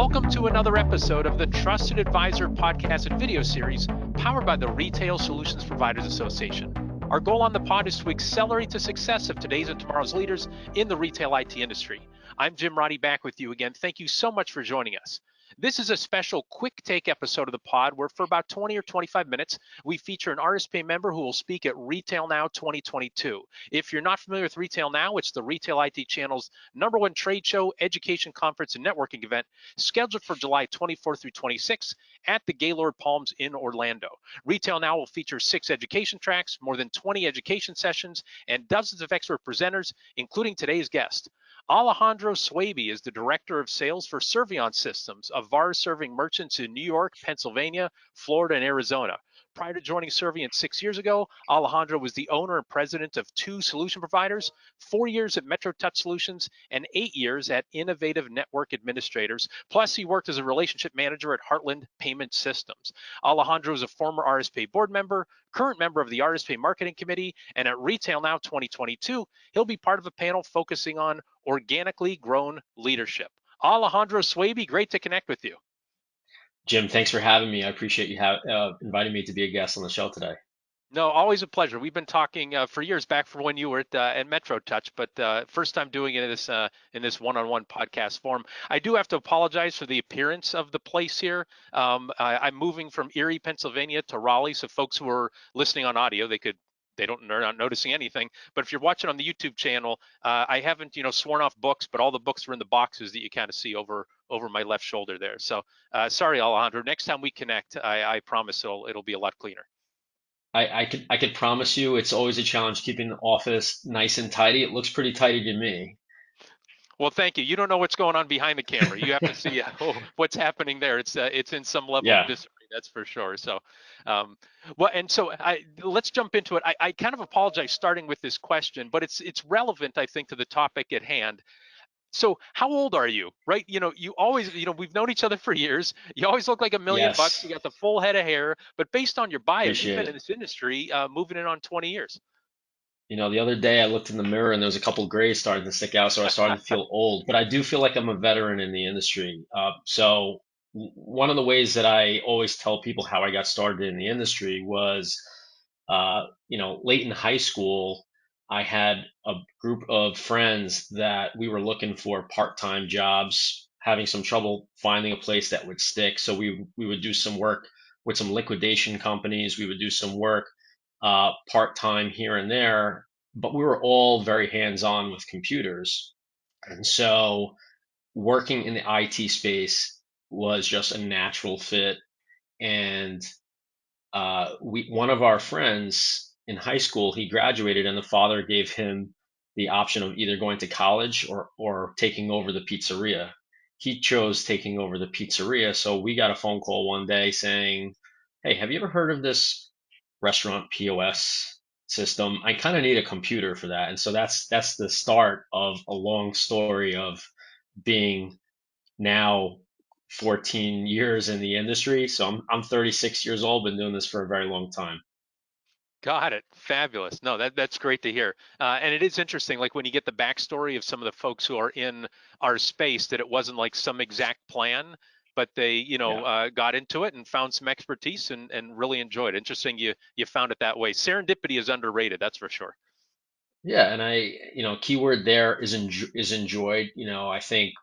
Welcome to another episode of the Trusted Advisor podcast and video series powered by the Retail Solutions Providers Association. Our goal on the pod is to accelerate the success of today's and tomorrow's leaders in the retail IT industry. I'm Jim Roddy, back with you again. Thank you so much for joining us. This is a special quick take episode of the pod where for about 20 or 25 minutes, we feature an RSPA member who will speak at RetailNOW 2022. If you're not familiar with RetailNOW, it's the Retail IT Channel's #1 trade show, education conference, and networking event scheduled for July 24th through 26th at the Gaylord Palms in Orlando. RetailNOW will feature 6 education tracks, more than 20 education sessions, and dozens of expert presenters, including today's guest. Alejandro Swaby is the Director of Sales for Cervion Systems, a VAR serving merchants in New York, Pennsylvania, Florida, and Arizona. Prior to joining Cervion 6 years ago, Alejandro was the owner and president of 2 solution providers, 4 years at Metro Touch Solutions, and 8 years at Innovative Network Administrators. Plus, he worked as a relationship manager at Heartland Payment Systems. Alejandro is a former RSPA board member, current member of the RSPA Marketing Committee, and at RetailNOW 2022, he'll be part of a panel focusing on organically grown leadership. Alejandro Swaby, great to connect with you. Jim, thanks for having me. I appreciate you inviting me to be a guest on the show today. No, always a pleasure. We've been talking for years back from when you were at Metro Touch, but first time doing it in this one-on-one podcast form. I do have to apologize for the appearance of the place here. I'm moving from Erie, Pennsylvania to Raleigh, so folks who are listening on audio, they're not noticing anything. But if you're watching on the YouTube channel, I haven't sworn off books, but all the books are in the boxes that you kind of see over my left shoulder there. So sorry, Alejandro. Next time we connect, I promise it'll be a lot cleaner. I could promise you it's always a challenge keeping the office nice and tidy. It looks pretty tidy to me. Well, thank you. You don't know what's going on behind the camera. You have to see what's happening there. It's in some level of Yeah. disarray, that's for sure. So, let's jump into it. I kind of apologize starting with this question, but it's relevant, I think, to the topic at hand. So how old are you, right? You always, we've known each other for years. You always look like $1 million. Yes. You got the full head of hair, but based on your bio, you've Appreciate been in it. this industry moving in on 20 years. The other day I looked in the mirror and there was a couple grays starting to stick out, so I started to feel old. But I do feel like I'm a veteran in the industry. One of the ways that I always tell people how I got started in the industry was, late in high school, I had a group of friends that we were looking for part-time jobs, having some trouble finding a place that would stick. So we would do some work with some liquidation companies. We would do some work part-time here and there, but we were all very hands-on with computers. And so working in the IT space was just a natural fit. And one of our friends in high school, he graduated, and the father gave him the option of either going to college or taking over the pizzeria. He chose taking over the pizzeria, so we got a phone call one day saying, "Hey, have you ever heard of this restaurant POS system? I kind of need a computer for that." And so that's the start of a long story of being now 14 years in the industry. So I'm 36 years old, been doing this for a very long time. Got it. Fabulous. No, that's great to hear. And it is interesting, like when you get the backstory of some of the folks who are in our space, that it wasn't like some exact plan, but they, Yeah. got into it and found some expertise and really enjoyed it. Interesting, you found it that way. Serendipity is underrated, that's for sure. Yeah, and keyword there is enjoyed. I think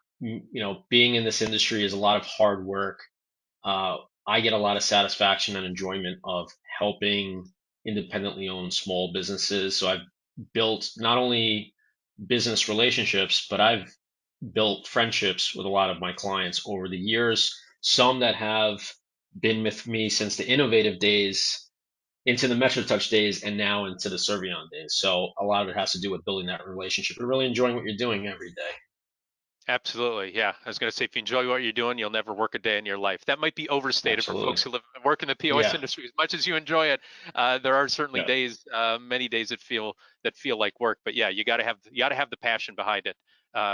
being in this industry is a lot of hard work. I get a lot of satisfaction and enjoyment of helping independently owned small businesses. So I've built not only business relationships, but I've built friendships with a lot of my clients over the years. Some that have been with me since the innovative days, into the MetroTouch days, and now into the Servion days. So a lot of it has to do with building that relationship and really enjoying what you're doing every day. Absolutely. Yeah. I was going to say, if you enjoy what you're doing, you'll never work a day in your life. That might be overstated for folks Absolutely. who work in the POS Yeah. industry. As much as you enjoy it, there are certainly Yeah. days, many days that feel like work. But yeah, you got to have the passion behind it,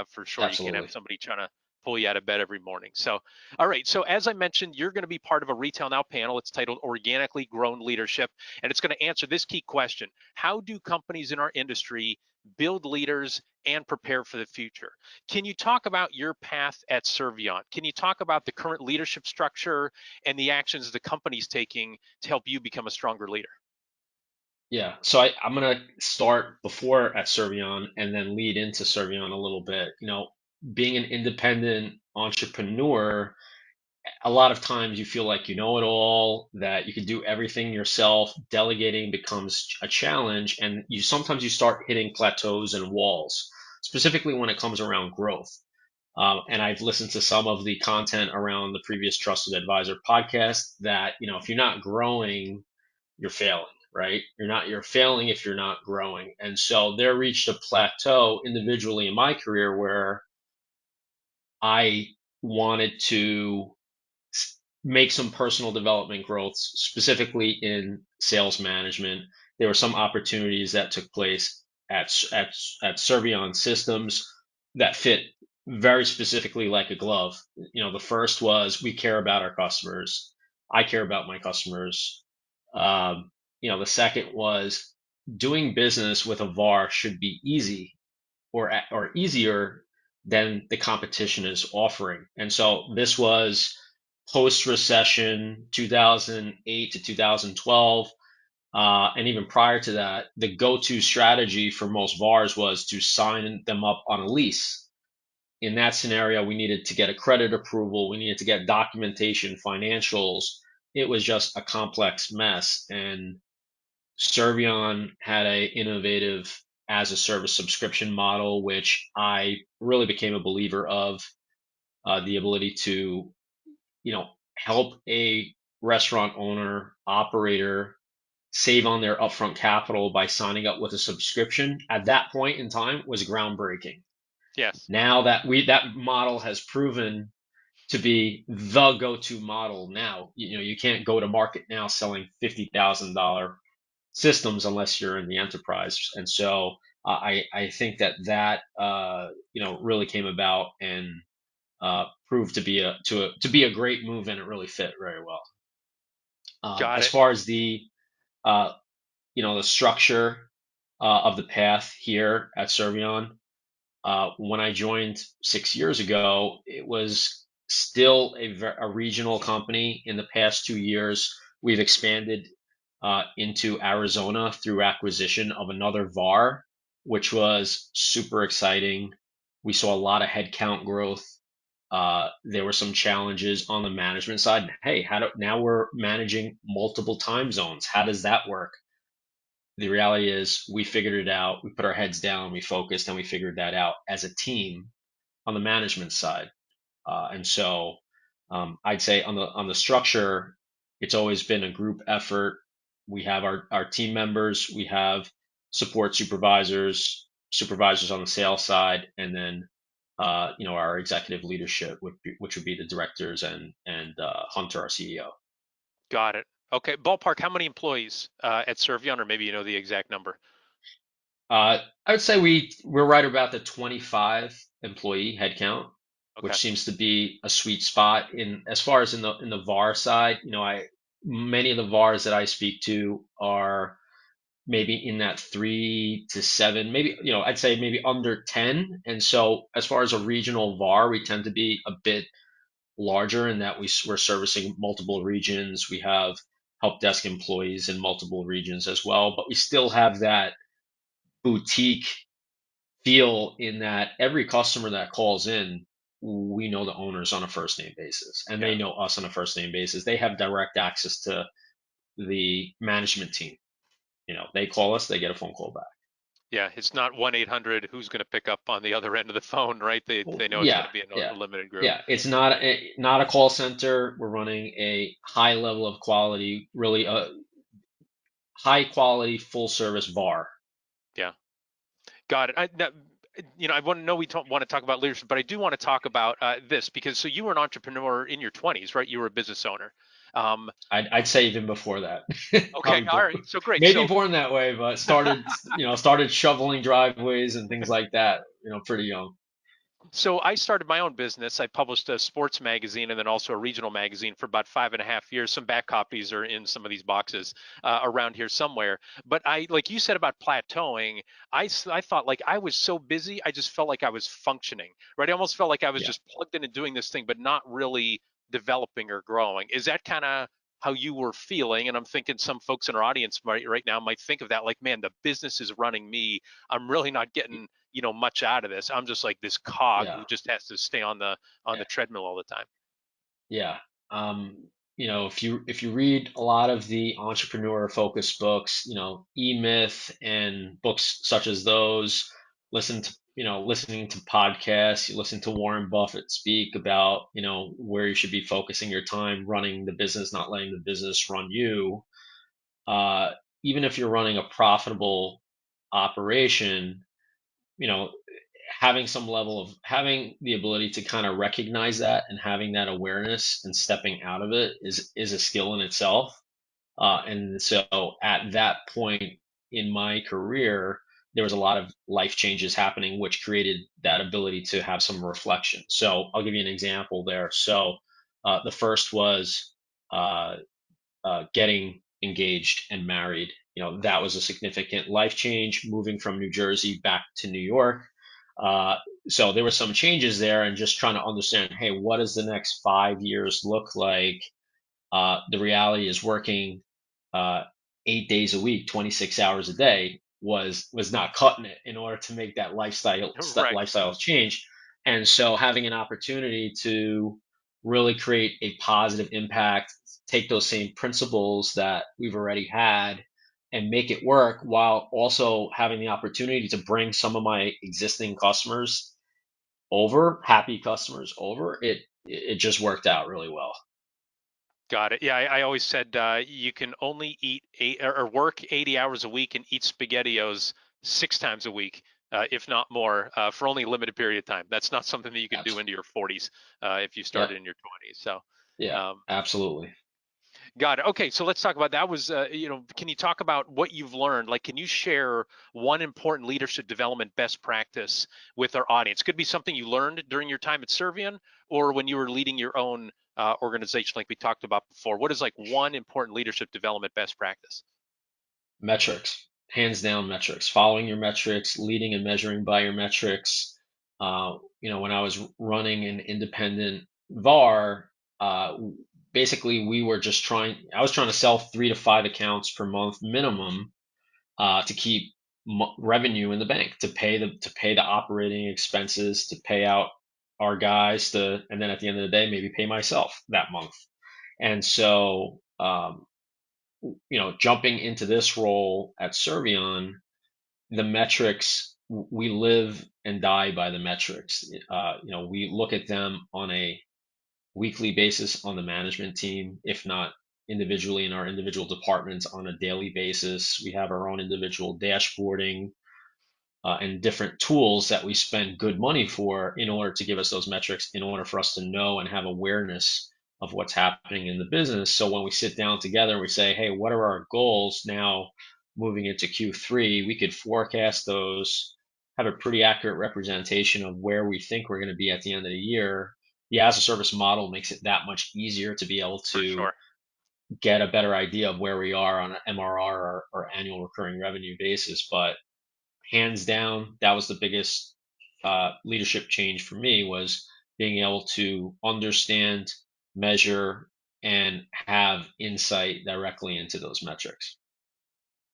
for sure. You can't have Absolutely. somebody trying pull you out of bed every morning. So, all right. So as I mentioned, you're going to be part of a Retail Now panel. It's titled Organically Grown Leadership, and it's going to answer this key question: how do companies in our industry build leaders and prepare for the future? Can you talk about your path at Cervion? Can you talk about the current leadership structure and the actions the company's taking to help you become a stronger leader? Yeah, so I'm gonna start before at Cervion and then lead into Cervion a little bit. Being an independent entrepreneur, a lot of times you feel like you know it all, that you can do everything yourself. Delegating becomes a challenge, and you start hitting plateaus and walls, specifically when it comes around growth. And I've listened to some of the content around the previous Trusted Advisor podcast that, if you're not growing, you're failing, right? You're failing if you're not growing. And so there reached a plateau individually in my career where I wanted to make some personal development growth, specifically in sales management. There were some opportunities that took place at Cervion Systems that fit very specifically like a glove. The first was we care about our customers. I care about my customers. The second was doing business with a VAR should be easy or easier than the competition is offering. And so this was post recession 2008 to 2012. And even prior to that, the go to strategy for most VARs was to sign them up on a lease. In that scenario, we needed to get a credit approval, we needed to get documentation, financials. It was just a complex mess. And Cervion had a innovative as a service subscription model, which I really became a believer of. The ability to, help a restaurant owner, operator save on their upfront capital by signing up with a subscription at that point in time was groundbreaking. Yes. Now that model has proven to be the go-to model now. You can't go to market now selling $50,000 systems unless you're in the enterprise. And so I think that really came about and proved to be a great move, and it really fit very well. Got As it. far as uh, the structure of the path here at Cervion, when I joined 6 years ago, it was still a regional company. In the past 2 years, we've expanded into Arizona through acquisition of another VAR, which was super exciting. We saw a lot of headcount growth. There were some challenges on the management side. Hey, now we're managing multiple time zones. How does that work? The reality is we figured it out. We put our heads down, we focused, and we figured that out as a team on the management side. And so I'd say on the structure, it's always been a group effort. We have our team members, we have support supervisors on the sales side, and then our executive leadership, which would be the directors and Hunter, our CEO. Got it. Okay. Ballpark, how many employees at Cervion, or maybe you know the exact number? I would say we're right about the 25 employee headcount, Okay. which seems to be a sweet spot in as far as in the VAR side. Many of the VARs that I speak to are maybe in that 3 to 7, maybe I'd say maybe under 10. And so as far as a regional VAR, we tend to be a bit larger in that we're servicing multiple regions. We have help desk employees in multiple regions as well, but we still have that boutique feel in that every customer that calls in, we know the owners on a first name basis, and Yeah. they know us on a first name basis. They have direct access to the management team. They call us, they get a phone call back. Yeah. It's not 1-800 who's going to pick up on the other end of the phone, right? They know it's going Yeah, to be yeah, a limited group. yeah. It's not a call center. We're running a high level of quality, really a high quality full service bar. Yeah. Got it. I want to know we want to talk about leadership, but I do want to talk about this because so you were an entrepreneur in your 20s, right? You were a business owner. Um, I'd say even before that. okay. Probably All right. So great. maybe So born that way, but started shoveling driveways and things like that. Pretty young. So I started my own business. I published a sports magazine and then also a regional magazine for about 5.5 years. Some back copies are in some of these boxes around here somewhere. But I, like you said about plateauing, I thought like I was so busy, I just felt like I was functioning, right? I almost felt like I was Yeah. just plugged in and doing this thing, but not really developing or growing. Is that kind of how you were feeling? And I'm thinking some folks in our audience right now might think of that like, man, the business is running me. I'm really not getting much out of this. I'm just like this cog Yeah. who just has to stay on the treadmill all the time. Yeah. If you read a lot of the entrepreneur focused books, E-Myth and books such as those, listening to podcasts, you listen to Warren Buffett speak about, where you should be focusing your time running the business, not letting the business run you. Uh, Even if you're running a profitable operation, you know, having the ability to kind of recognize that and having that awareness and stepping out of it is a skill in itself. And so at that point in my career, there was a lot of life changes happening, which created that ability to have some reflection. So I'll give you an example there. So the first was uh, getting engaged and married. That was a significant life change, moving from New Jersey back to New York. Uh, so there were some changes there, and just trying to understand, hey, what does the next 5 years look like? The reality is working uh, 8 days a week, 26 hours a day was not cutting it in order to make that Right. lifestyle change. And so having an opportunity to really create a positive impact, take those same principles that we've already had and make it work while also having the opportunity to bring some of my existing customers over, happy customers over, it just worked out really well. Got it. Yeah, I always said you can only eat eight or work 80 hours a week and eat SpaghettiOs 6 times a week, if not more, for only a limited period of time. That's not something that you can do into Absolutely. your 40s if you Yep. started in your 20s. So, Yeah, um, absolutely. got it. Okay, so let's talk about that. Can you talk about what you've learned? Like, can you share one important leadership development best practice with our audience? Could be something you learned during your time at Cervion or when you were leading your own organization, like we talked about before. What is like one important leadership development best practice? Metrics, hands down metrics, following your metrics, leading and measuring by your metrics. When I was running an independent VAR, basically I was trying to sell 3 to 5 accounts per month minimum to keep revenue in the bank, to pay the operating expenses, to pay out our guys, and then at the end of the day, maybe pay myself that month. And so, jumping into this role at Servion, the metrics, we live and die by the metrics. We look at them on a weekly basis on the management team, if not individually in our individual departments on a daily basis. We have our own individual dashboarding and different tools that we spend good money for in order to give us those metrics, in order for us to know and have awareness of what's happening in the business. So when we sit down together, we say, hey, what are our goals now moving into Q3? We could forecast those, have a pretty accurate representation of where we think we're going to be at the end of the year. The as a service model makes it that much easier to be able For to sure. get a better idea of where we are on an MRR or annual recurring revenue basis. But hands down, that was the biggest leadership change for me, was being able to understand, measure, and have insight directly into those metrics.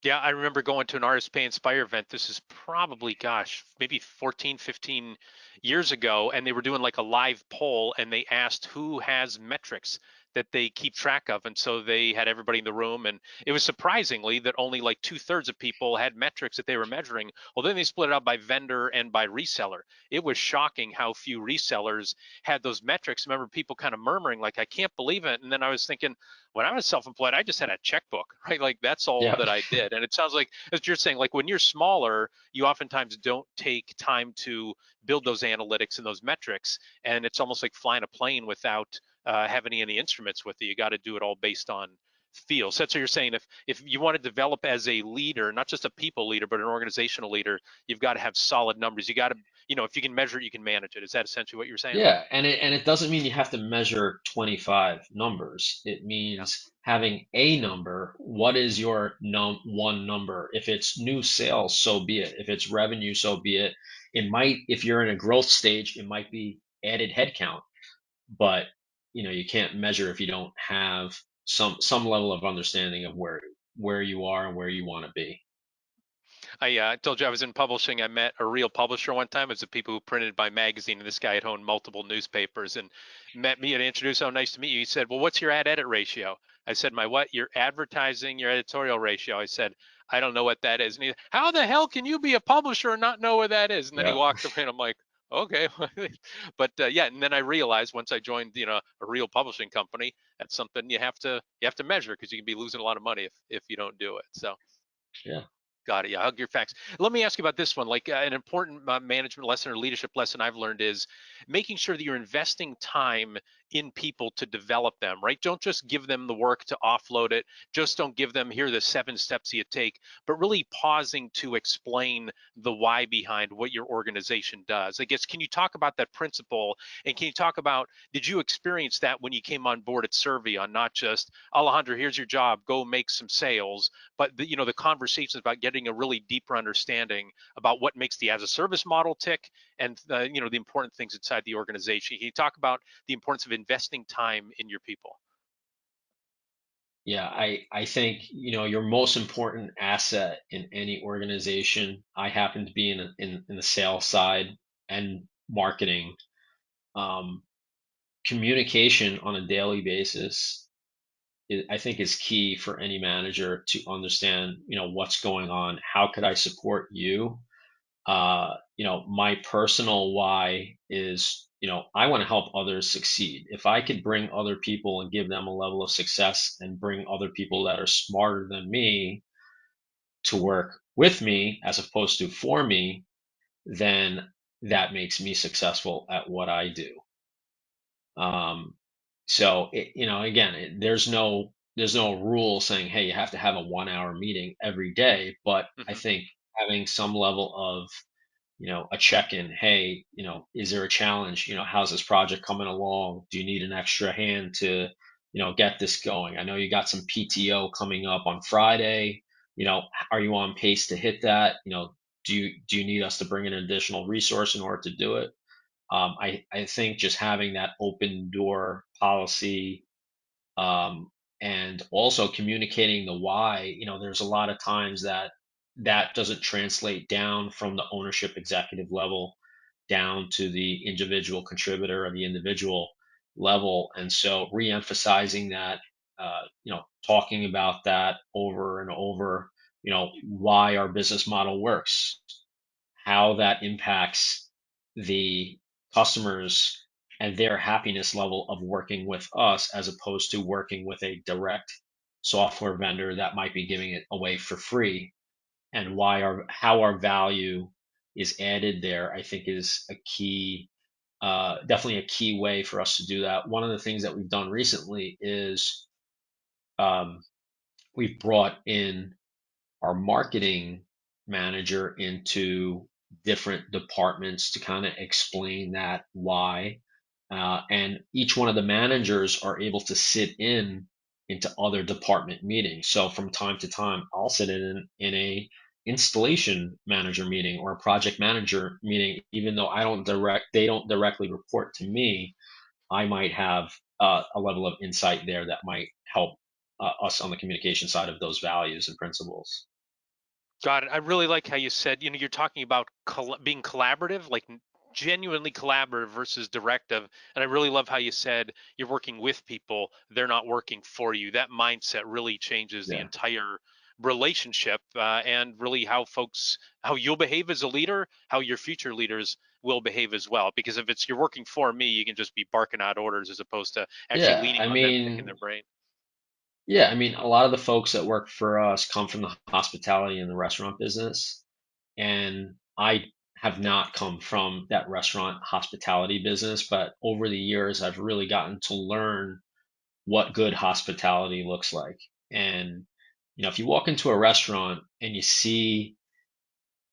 Yeah, I remember going to an RSPA Inspire event. This is probably, gosh, maybe 14, 15 years ago. And they were doing like a live poll and they asked who has metrics that they keep track of. And so they had everybody in the room. And it was surprisingly that only like 2/3 of people had metrics that they were measuring. Well, then they split it up by vendor and by reseller. It was shocking how few resellers had those metrics. I remember people kind of murmuring, like, I can't believe it. And then I was thinking, when I was self-employed, I just had a checkbook, right? Like that's all Yeah. that I did. And it sounds like, as you're saying, like when you're smaller, you oftentimes don't take time to build those analytics and those metrics. And it's almost like flying a plane without having any instruments with you. You got to do it all based on feel. So that's what you're saying. If you want to develop as a leader, not just a people leader, but an organizational leader, you've got to have solid numbers. You got to, if you can measure it, you can manage it. Is that essentially what you're saying? Yeah, and it doesn't mean you have to measure 25 numbers. It Yeah. means having a number. What is your one number? If it's new sales, so be it. If it's revenue, so be it. It might, if you're in a growth stage, it might be added headcount, but you can't measure if you don't have some level of understanding of where you are and where you want to be. I told you I was in publishing. I met a real publisher one time. It was the people who printed my magazine, and this guy had owned multiple newspapers and met me and introduced, "Oh, nice to meet you." He said, "Well, what's your ad edit ratio?" I said, "My what? Your advertising, your editorial ratio." I said, "I don't know what that is." And he, "How the hell can you be a publisher and not know what that is?" And then he Yeah. walked away, and I'm like, "Okay." But yeah, and then I realized once I joined, a real publishing company, that's something you have to measure, because you can be losing a lot of money if you don't do it. So. Yeah. Got it. Yeah, hug your facts. Let me ask you about this one. Like an important management lesson or leadership lesson I've learned is making sure that you're investing time in people to develop them, right? Don't just give them the work to offload it. Just don't give them, here are the 7 steps you take, but really pausing to explain the why behind what your organization does. I guess, can you talk about that principle? And can you talk about, did you experience that when you came on board at Cervion, not just, Alejandro, here's your job, go make some sales, but the conversations about getting a really deeper understanding about what makes the as a service model tick, and the important things inside the organization. Can you talk about the importance of investing time in your people? Yeah, I think your most important asset in any organization. I happen to be in the sales side and marketing. Um, Communication on a daily basis, I think, is key for any manager to understand. What's going on. How could I support you? My personal why is, I want to help others succeed. If I could bring other people and give them a level of success and bring other people that are smarter than me to work with me as opposed to for me, then that makes me successful at what I do. Um, so again, there's no rule saying, hey, you have to have a 1 hour meeting every day. But I Hmm. think having some level of a check-in. Hey, is there a challenge? How's this project coming along? Do you need an extra hand to, get this going? I know you got some PTO coming up on Friday. Are you on pace to hit that? Do you need us to bring in an additional resource in order to do it? I think just having that open door policy, um, and also communicating the why. There's a lot of times that doesn't translate down from the ownership executive level down to the individual contributor or the individual level, and so re-emphasizing that, talking about that over and over, why our business model works, how that impacts the customers and their happiness level of working with us as opposed to working with a direct software vendor that might be giving it away for free, and how our value is added there, I think, is a key, definitely a key way for us to do that. One of the things that we've done recently is, um, we've brought in our marketing manager into different departments to kind of explain that why. And each one of the managers are able to sit in into other department meetings. So from time to time, I'll sit in a installation manager meeting or a project manager meeting, even though they don't directly report to me. I might have a level of insight there that might help us on the communication side of those values and principles. Got it. I really like how you said, you're talking about being collaborative, like genuinely collaborative versus directive. And I really love how you said you're working with people, they're not working for you. That mindset really changes the Yeah. entire relationship, and really how you'll behave as a leader, how your future leaders will behave as well. Because if it's you're working for me, you can just be barking out orders as opposed to actually Yeah, leaning I on them, picking mean, their brain. a lot of the folks that work for us come from the hospitality and the restaurant business, and I have not come from that restaurant hospitality business, but over the years, I've really gotten to learn what good hospitality looks like. And, if you walk into a restaurant and you see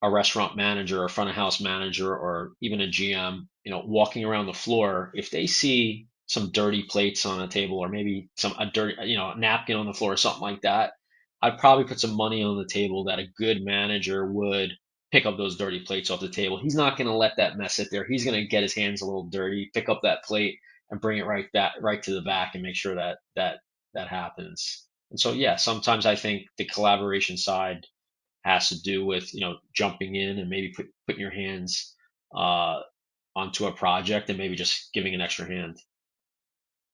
a restaurant manager or front of house manager or even a GM, walking around the floor, if they see some dirty plates on a table or maybe a dirty, a napkin on the floor or something like that, I'd probably put some money on the table that a good manager would pick up those dirty plates off the table. He's not going to let that mess sit there. He's going to get his hands a little dirty, pick up that plate and bring it right to the back and make sure that happens. And so, yeah, sometimes I think the collaboration side has to do with jumping in and maybe putting your hands uh, onto a project and maybe just giving an extra hand.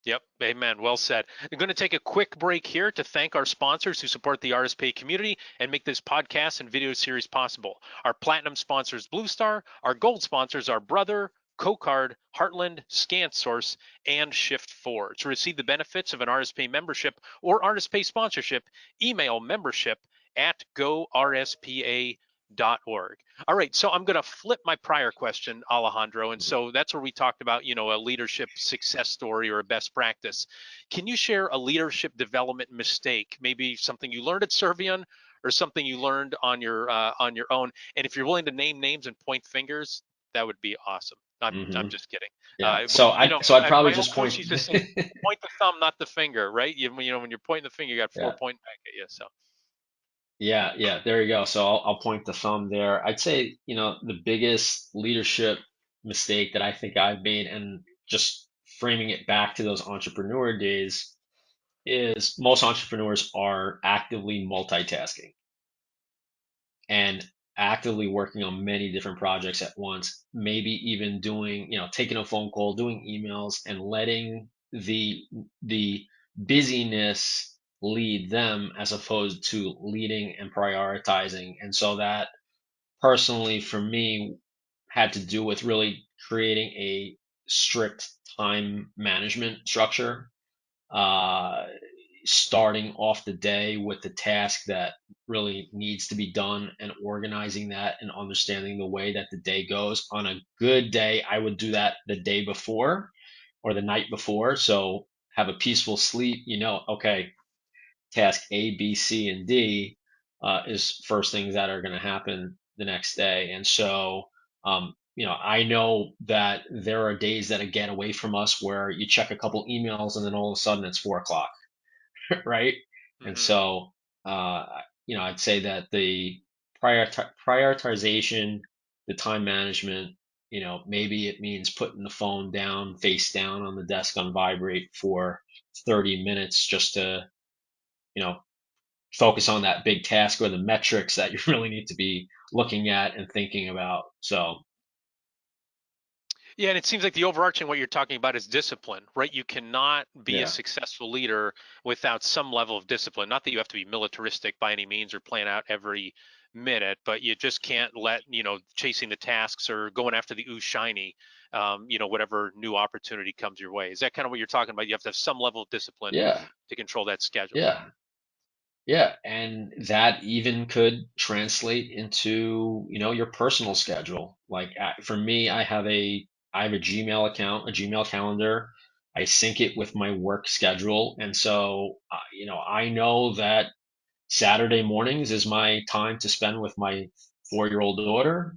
Yep. Amen. Well said. I'm going to take a quick break here to thank our sponsors who support the RSPA community and make this podcast and video series possible. Our platinum sponsors, Blue Star. Our gold sponsors are Brother, CoCard, Heartland, ScanSource, and Shift4. To receive the benefits of an RSPA membership or RSPA sponsorship, email membership@gorspa.org. All right, so I'm going to flip my prior question, Alejandro, and so that's where we talked about, a leadership success story or a best practice. Can you share a leadership development mistake, maybe something you learned at Cervion or something you learned on your own? And if you're willing to name names and point fingers, that would be awesome. I'm just kidding. Yeah. But So I'd probably my old just coach point. used to say, point the thumb, not the finger, right? When you're pointing the finger, you got four Yeah. pointing back at you. So Yeah. Yeah. There you go. So I'll point the thumb there. I'd say, the biggest leadership mistake that I think I've made, and just framing it back to those entrepreneur days, is most entrepreneurs are actively multitasking and actively working on many different projects at once, maybe even doing, taking a phone call, doing emails, and letting the busyness lead them as opposed to leading and prioritizing. And so that personally for me had to do with really creating a strict time management structure, uh, starting off the day with the task that really needs to be done and organizing that and understanding the way that the day goes. On a good day, I would do that the day before or the night before. So have a peaceful sleep, okay, task A, B, C, and D is first things that are going to happen the next day. And so, I know that there are days that get away from us where you check a couple emails and then all of a sudden it's 4 o'clock, right? And hmm so, uh, I'd say that the prioritization, the time management, maybe it means putting the phone down, face down on the desk on vibrate for 30 minutes just to, you know, focus on that big task or the metrics that you really need to be looking at and thinking about. So, Yeah, and it seems like the overarching what you're talking about is discipline, right? You cannot be a yeah. successful leader without some level of discipline. Not that you have to be militaristic by any means or plan out every minute, but you just can't let, chasing the tasks or going after the ooh shiny, whatever new opportunity comes your way. Is that kind of what you're talking about? You have to have some level of discipline Yeah. to control that schedule. Yeah. Yeah, and that even could translate into, your personal schedule. Like for me, I have a Gmail account, a Gmail calendar. I sync it with my work schedule, and so I know that Saturday mornings is my time to spend with my 4-year-old daughter.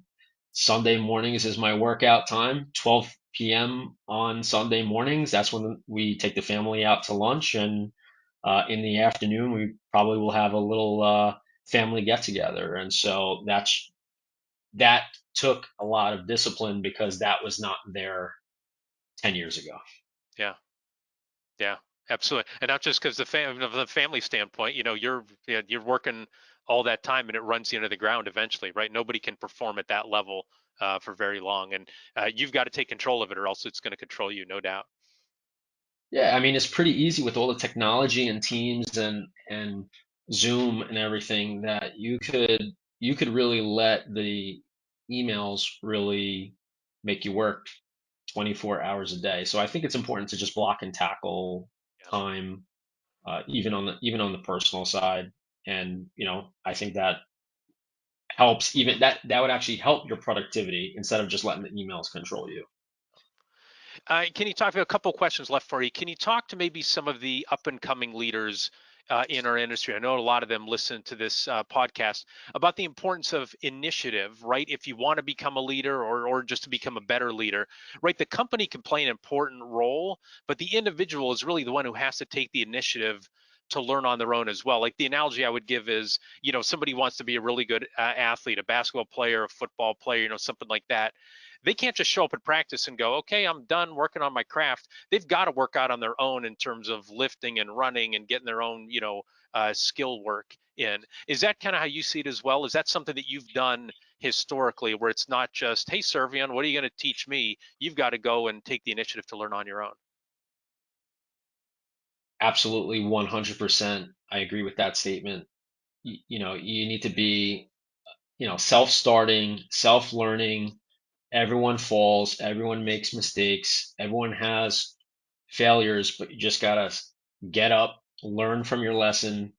Sunday mornings is my workout time. 12 p.m. on Sunday mornings, that's when we take the family out to lunch, and in the afternoon, we probably will have a little family get together. And so that took a lot of discipline because that was not there 10 years ago. Yeah. Yeah, absolutely. And not just because of the family standpoint, you're working all that time and it runs you into the ground eventually, right? Nobody can perform at that level for very long, and you've got to take control of it, or else it's going to control you, no doubt. Yeah, I mean, it's pretty easy with all the technology and Teams and Zoom and everything that you could really let the emails really make you work 24 hours a day. So I think it's important to just block and tackle Yeah. time, even on the personal side. And I think that helps. Even that would actually help your productivity instead of just letting the emails control you. Can you talk about a couple questions left for you? Can you talk to maybe some of the up and coming leaders in our industry. I know a lot of them listen to this podcast about the importance of initiative, right? If you want to become a leader or just to become a better leader, right? The company can play an important role, but the individual is really the one who has to take the initiative to learn on their own as well. Like the analogy I would give is, somebody wants to be a really good athlete, a basketball player, a football player, something like that. They can't just show up at practice and go, okay, I'm done working on my craft. They've got to work out on their own in terms of lifting and running and getting their own, skill work in. Is that kind of how you see it as well? Is that something that you've done historically, where it's not just, hey, Cervion, what are you going to teach me? You've got to go and take the initiative to learn on your own. Absolutely, 100%. I agree with that statement. You need to be, self-starting, self-learning. Everyone falls, everyone makes mistakes, everyone has failures, but you just gotta get up, learn from your lesson,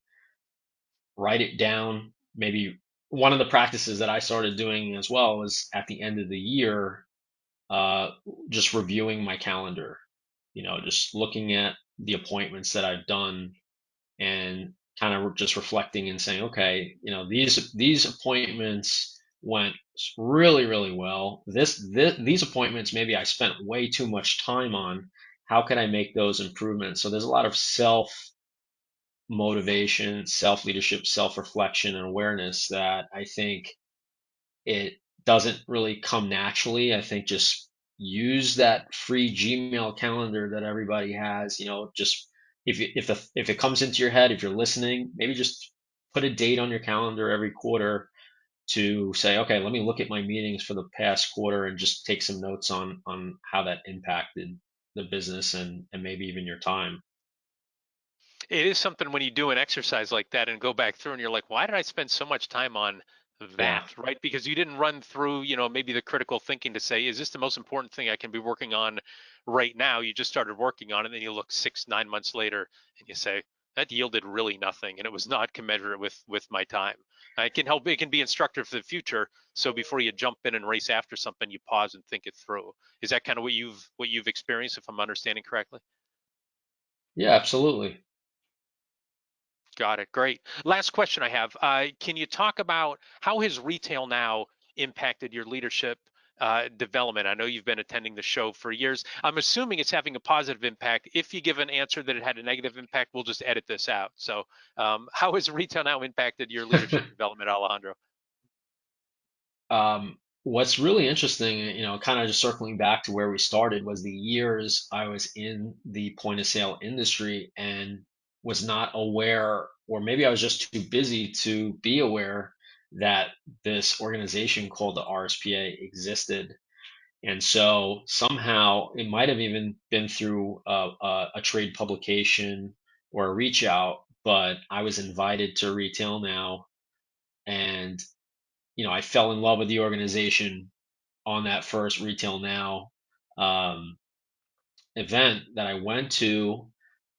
write it down. Maybe one of the practices that I started doing as well was at the end of the year, uh, just reviewing my calendar, just looking at the appointments that I've done and kind of just reflecting and saying, okay, these appointments went really, really well. These appointments, maybe I spent way too much time on. How can I make those improvements? So there's a lot of self motivation, self leadership, self reflection, and awareness that I think it doesn't really come naturally. I think just use that free Gmail calendar that everybody has. Just if it comes into your head, if you're listening, maybe just put a date on your calendar every quarter to say, okay, let me look at my meetings for the past quarter and just take some notes on how that impacted the business and maybe even your time. It is something when you do an exercise like that and go back through and you're like, why did I spend so much time on Yeah. that, right? Because you didn't run through, maybe the critical thinking to say, is this the most important thing I can be working on right now? You just started working on it, and then you look 6, 9 months later and you say, that yielded really nothing, and it was not commensurate with my time. It can help, it can be instructive for the future. So before you jump in and race after something, you pause and think it through. Is that kind of what you've experienced, if I'm understanding correctly? Yeah, absolutely. Got it. Great. Last question I have. Can you talk about how has RetailNOW impacted your leadership development? I know you've been attending the show for years. I'm assuming it's having a positive impact. If you give an answer that it had a negative impact, we'll just edit this out. So, how has RetailNOW impacted your leadership development, Alejandro? What's really interesting, kind of just circling back to where we started, was the years I was in the point of sale industry and was not aware, or maybe I was just too busy to be aware that this organization called the RSPA existed. And so somehow it might have even been through a trade publication or a reach out, but I was invited to Retail Now, and I fell in love with the organization on that first Retail Now um, event that I went to,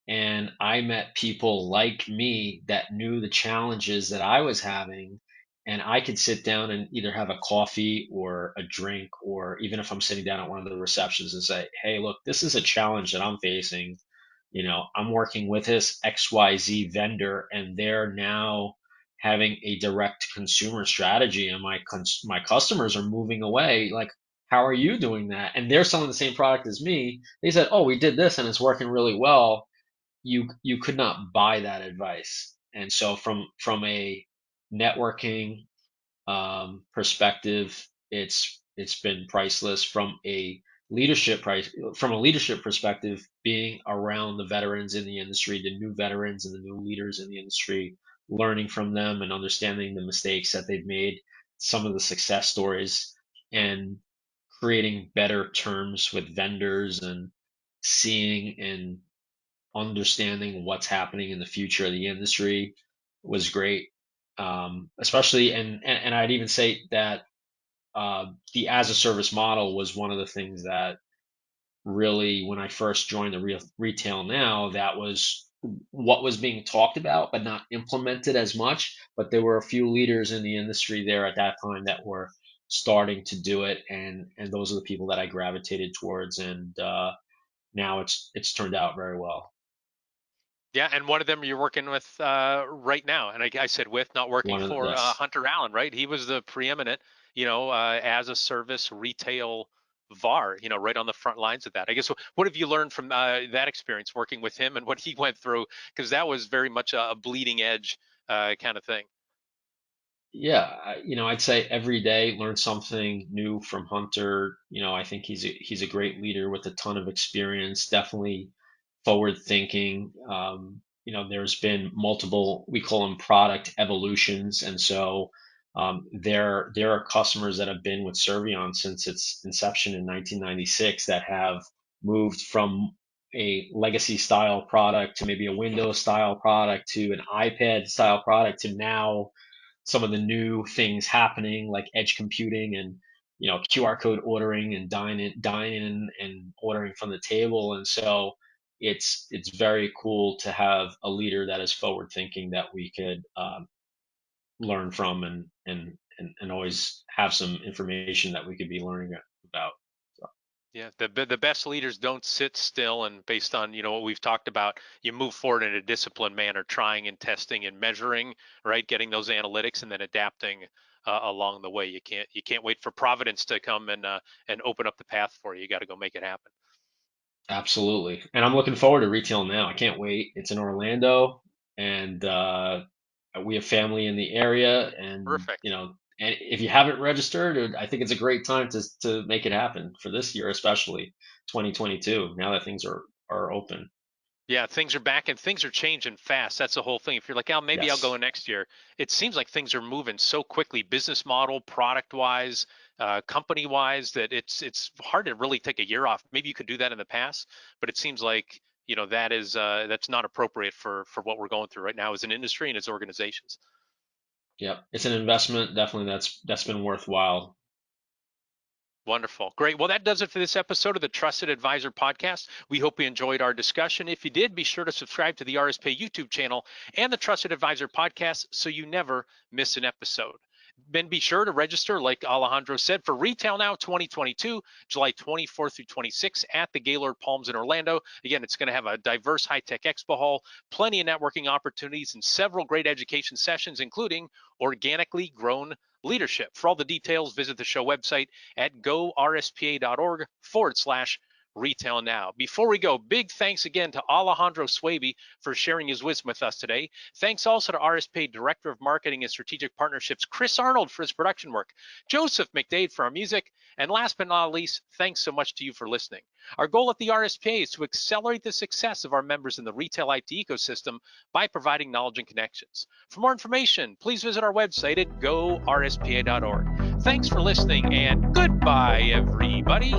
and I met people like me that knew the challenges that I was having, and I could sit down and either have a coffee or a drink, or even if I'm sitting down at one of the receptions and say, "Hey, look, this is a challenge that I'm facing. I'm working with this XYZ vendor, and they're now having a direct consumer strategy, and my customers are moving away. Like, how are you doing that?" And they're selling the same product as me. They said, "Oh, we did this, and it's working really well." You could not buy that advice. And so from a networking perspective, it's been priceless. From a leadership perspective, being around the veterans in the industry, the new veterans and the new leaders in the industry, learning from them and understanding the mistakes that they've made, some of the success stories, and creating better terms with vendors and seeing and understanding what's happening in the future of the industry was great. Especially, and I'd even say that the as a service model was one of the things that really, when I first joined the Retail Now, that was what was being talked about, but not implemented as much. But there were a few leaders in the industry there at that time that were starting to do it, and those are the people that I gravitated towards, and now it's turned out very well. Yeah, and one of them you're working with right now, and I said with, not working One of the, for yes. Hunter Allen, right? He was the preeminent, as a service retail VAR, right on the front lines of that. I guess what have you learned from that experience working with him and what he went through? Because that was very much a bleeding edge kind of thing. Yeah, I'd say every day learn something new from Hunter. I think he's a great leader with a ton of experience, definitely forward thinking. There's been multiple, we call them product evolutions, and so there are customers that have been with Cervion since its inception in 1996 that have moved from a legacy style product to maybe a Windows style product to an iPad style product to now some of the new things happening like edge computing and QR code ordering and dine in and ordering from the table. And so it's very cool to have a leader that is forward thinking that we could learn from and always have some information that we could be learning about. So, Yeah, the best leaders don't sit still, and based on what we've talked about, you move forward in a disciplined manner, trying and testing and measuring, right? Getting those analytics and then adapting along the way. You can't wait for Providence to come and open up the path for you. You got to go make it happen. absolutely. And I'm looking forward to retail now. I can't wait. It's in Orlando, and we have family in the area, and Perfect. and if you haven't registered, I think it's a great time to make it happen for this year, especially 2022. Now that things are open. Yeah, things are back and things are changing fast. That's the whole thing. If you're like, oh, maybe I'll go Yes. next year, it seems like things are moving so quickly, business model, product wise, company wise, that it's hard to really take a year off. Maybe you could do that in the past, but it seems like that's not appropriate for what we're going through right now as an industry and as organizations. Yep. It's an investment, definitely that's been worthwhile. Wonderful. Great. Well, that does it for this episode of the Trusted Advisor podcast. We hope you enjoyed our discussion. If you did, be sure to subscribe to the RSPA YouTube channel and the Trusted Advisor podcast so you never miss an episode. Then be sure to register, like Alejandro said, for Retail Now 2022, July 24th through 26th at the Gaylord Palms in Orlando. Again, it's going to have a diverse high-tech expo hall, plenty of networking opportunities, and several great education sessions, including Organically Grown Leadership. For all the details, visit the show website at gorspa.org/retail now. Before we go, big thanks again to Alejandro Swaby for sharing his wisdom with us today. Thanks also to RSPA Director of Marketing and Strategic Partnerships, Chris Arnold, for his production work, Joseph McDade for our music, and last but not least, thanks so much to you for listening. Our goal at the RSPA is to accelerate the success of our members in the retail IT ecosystem by providing knowledge and connections. For more information, please visit our website at gorspa.org. Thanks for listening, and goodbye, everybody.